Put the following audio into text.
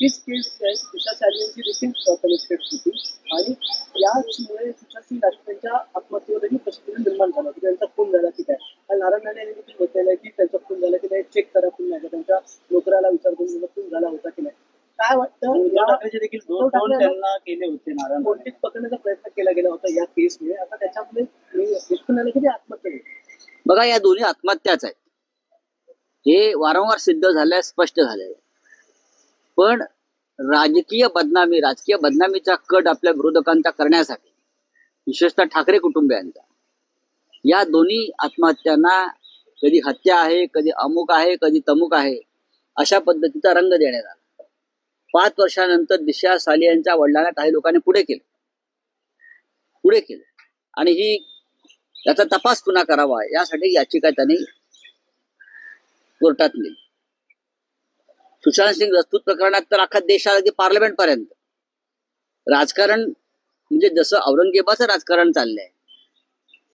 हीच केस तुषार सालियांची देखील कनेक्टेड होती आणि याचमुळे तुषार सिंग राजपूतच्या आत्महत्येवरही प्रश्न निर्माण झाला की त्यांचा खून झाला की काय. आणि नारायण राणे यांनी देखील म्हटलेलं की त्यांचा खून झाला की नाही चेक करा खून नाही त्यांच्या नोकराला विचार करून खून झाला होता की नाही. काय वाटतं उद्धव ठाकरेचे देखील दोन त्यांना केले होते नारायण कोणतीच पकडण्याचा प्रयत्न केला गेला होता या केसमुळे. आता त्याच्यामध्ये निष्पन्न झालं की ते आत्महत्या होती. बघा या दोन्ही आत्महत्याच आहेत हे वारंवार सिद्ध झालंय स्पष्ट झालंय. पण राजकीय बदनामीचा कट आपल्या विरोधकांचा करण्यासाठी विशेषतः ठाकरे कुटुंबियांचा या दोन्ही आत्महत्यांना कधी हत्या आहे कधी अमुक आहे कधी तमुक आहे अशा पद्धतीचा रंग देण्यात आला. 5 वर्षानंतर दिशा सालियांच्या वडिलांना काही लोकांनी पुढे केलं आणि ही याचा तपास पुन्हा करावा यासाठी याचिका त्यांनी कोर्टात नेली. सुशांत सिंग राजपूत प्रकरणात तर अख्खा देश आला की पार्लमेंट पर्यंत राजकारण म्हणजे जसं औरंगजेबाचं राजकारण चाललंय